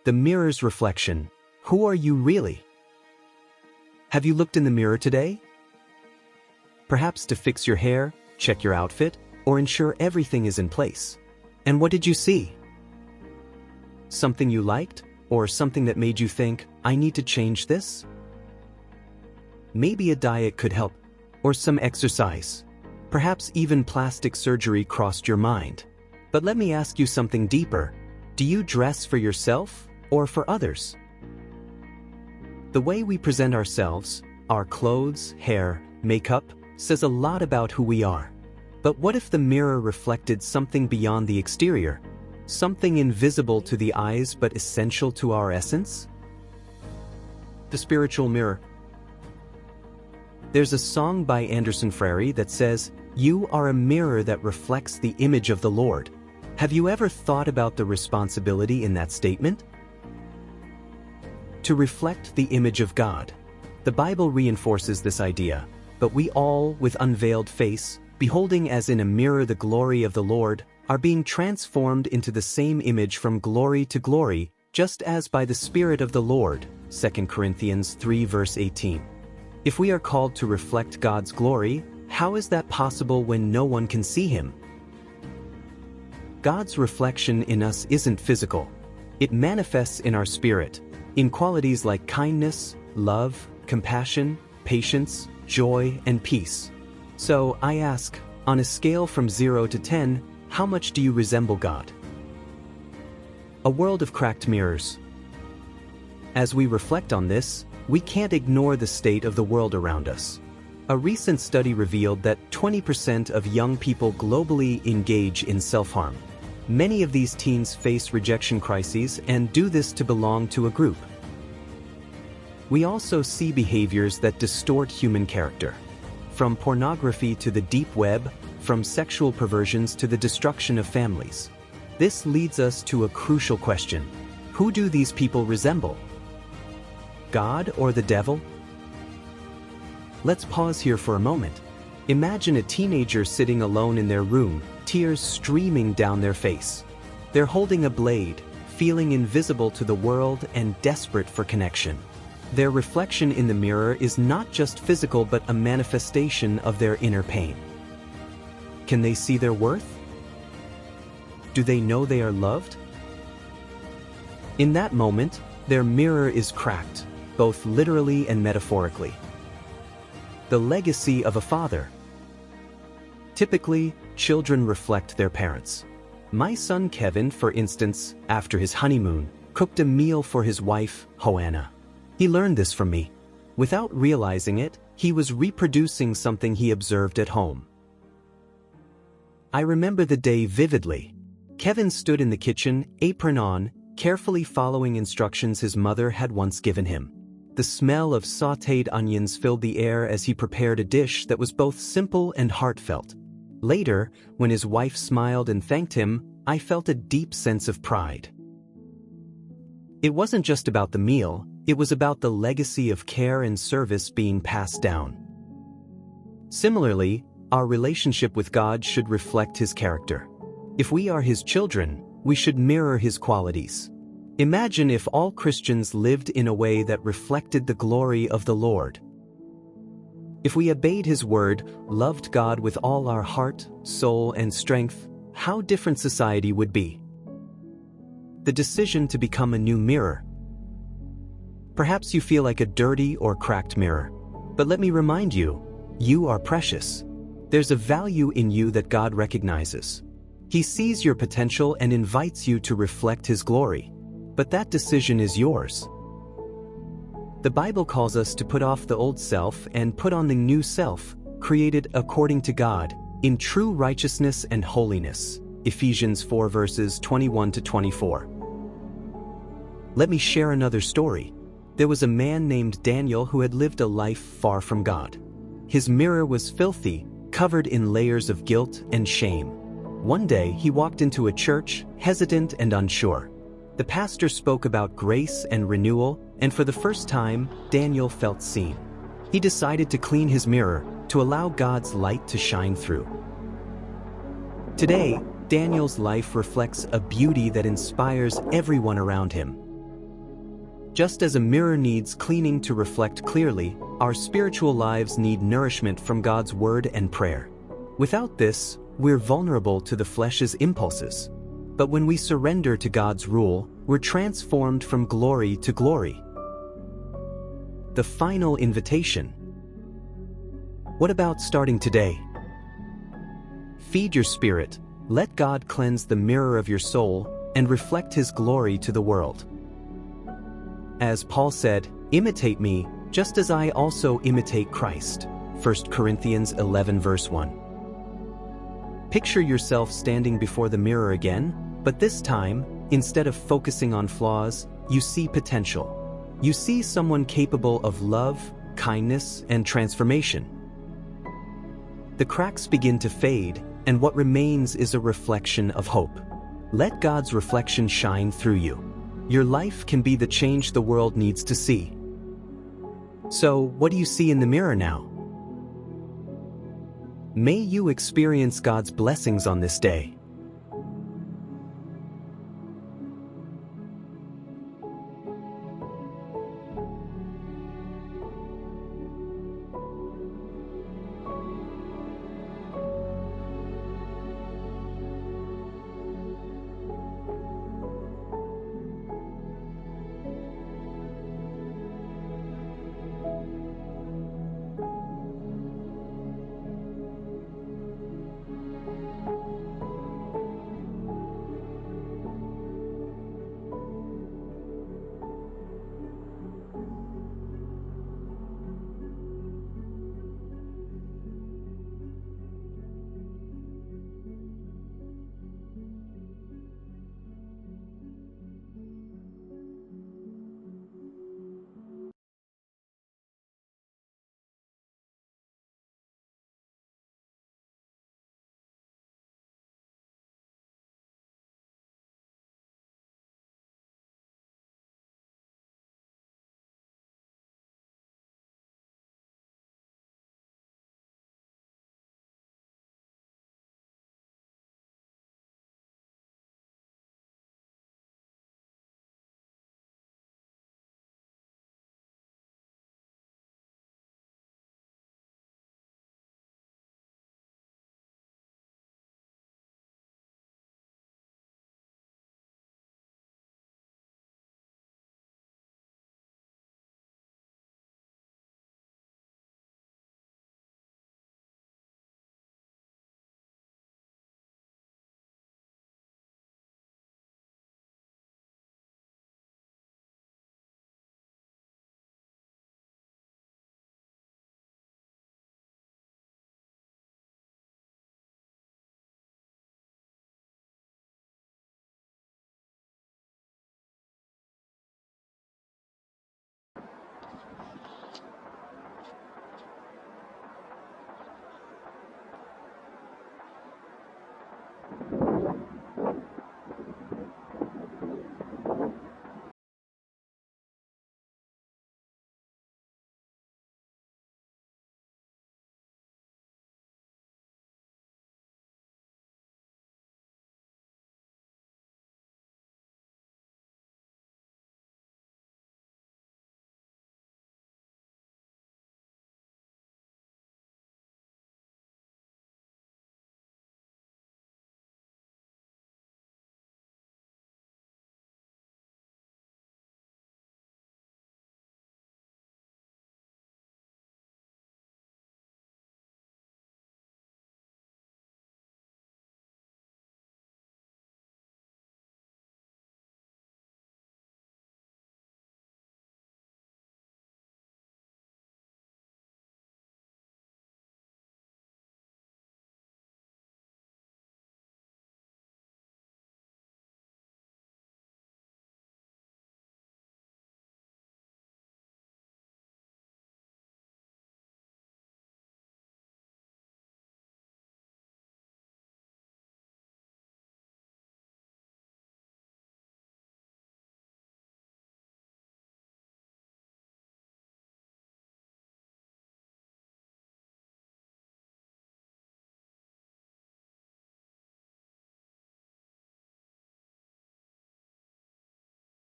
The mirror's reflection. Who are you really? Have you looked in the mirror today? Perhaps to fix your hair, check your outfit, or ensure everything is in place. And what did you see? Something you liked, or something that made you think, I need to change this? Maybe a diet could help, or some exercise. Perhaps even plastic surgery crossed your mind. But let me ask you something deeper. Do you dress for yourself or for others? The way we present ourselves, our clothes, hair, makeup, says a lot about who we are. But what if the mirror reflected something beyond the exterior? Something invisible to the eyes but essential to our essence? The spiritual mirror. There's a song by Anderson Frary that says, "You are a mirror that reflects the image of the Lord." Have you ever thought about the responsibility in that statement? To reflect the image of God. The Bible reinforces this idea, but we all, with unveiled face, beholding as in a mirror the glory of the Lord, are being transformed into the same image from glory to glory, just as by the Spirit of the Lord, 2 Corinthians 3 verse 18. If we are called to reflect God's glory, how is that possible when no one can see Him? God's reflection in us isn't physical. It manifests in our spirit, in qualities like kindness, love, compassion, patience, joy, and peace. So, I ask, on a scale from 0 to 10, how much do you resemble God? A world of cracked mirrors. As we reflect on this, we can't ignore the state of the world around us. A recent study revealed that 20% of young people globally engage in self-harm. Many of these teens face rejection crises and do this to belong to a group. We also see behaviors that distort human character. From pornography to the deep web, from sexual perversions to the destruction of families. This leads us to a crucial question. Who do these people resemble? God or the devil? Let's pause here for a moment. Imagine a teenager sitting alone in their room, tears streaming down their face. They're holding a blade, feeling invisible to the world and desperate for connection. Their reflection in the mirror is not just physical but a manifestation of their inner pain. Can they see their worth? Do they know they are loved? In that moment, their mirror is cracked, both literally and metaphorically. The legacy of a father. Typically, children reflect their parents. My son Kevin, for instance, after his honeymoon, cooked a meal for his wife, Joanna. He learned this from me. Without realizing it, he was reproducing something he observed at home. I remember the day vividly. Kevin stood in the kitchen, apron on, carefully following instructions his mother had once given him. The smell of sautéed onions filled the air as he prepared a dish that was both simple and heartfelt. Later, when his wife smiled and thanked him, I felt a deep sense of pride. It wasn't just about the meal, it was about the legacy of care and service being passed down. Similarly, our relationship with God should reflect His character. If we are His children, we should mirror His qualities. Imagine if all Christians lived in a way that reflected the glory of the Lord. If we obeyed His word, loved God with all our heart, soul, and strength, how different society would be. The decision to become a new mirror. Perhaps you feel like a dirty or cracked mirror. But let me remind you, you are precious. There's a value in you that God recognizes. He sees your potential and invites you to reflect His glory. But that decision is yours. The Bible calls us to put off the old self and put on the new self, created according to God, in true righteousness and holiness. Ephesians 4 verses 21 to 24. Let me share another story. There was a man named Daniel who had lived a life far from God. His mirror was filthy, covered in layers of guilt and shame. One day, he walked into a church, hesitant and unsure. The pastor spoke about grace and renewal, and for the first time, Daniel felt seen. He decided to clean his mirror, to allow God's light to shine through. Today, Daniel's life reflects a beauty that inspires everyone around him. Just as a mirror needs cleaning to reflect clearly, our spiritual lives need nourishment from God's word and prayer. Without this, we're vulnerable to the flesh's impulses. But when we surrender to God's rule, we're transformed from glory to glory. The final invitation. What about starting today? Feed your spirit, let God cleanse the mirror of your soul, and reflect His glory to the world. As Paul said, imitate me, just as I also imitate Christ. 1 Corinthians 11 verse 1. Picture yourself standing before the mirror again, but this time, instead of focusing on flaws, you see potential. You see someone capable of love, kindness, and transformation. The cracks begin to fade, and what remains is a reflection of hope. Let God's reflection shine through you. Your life can be the change the world needs to see. So, what do you see in the mirror now? May you experience God's blessings on this day.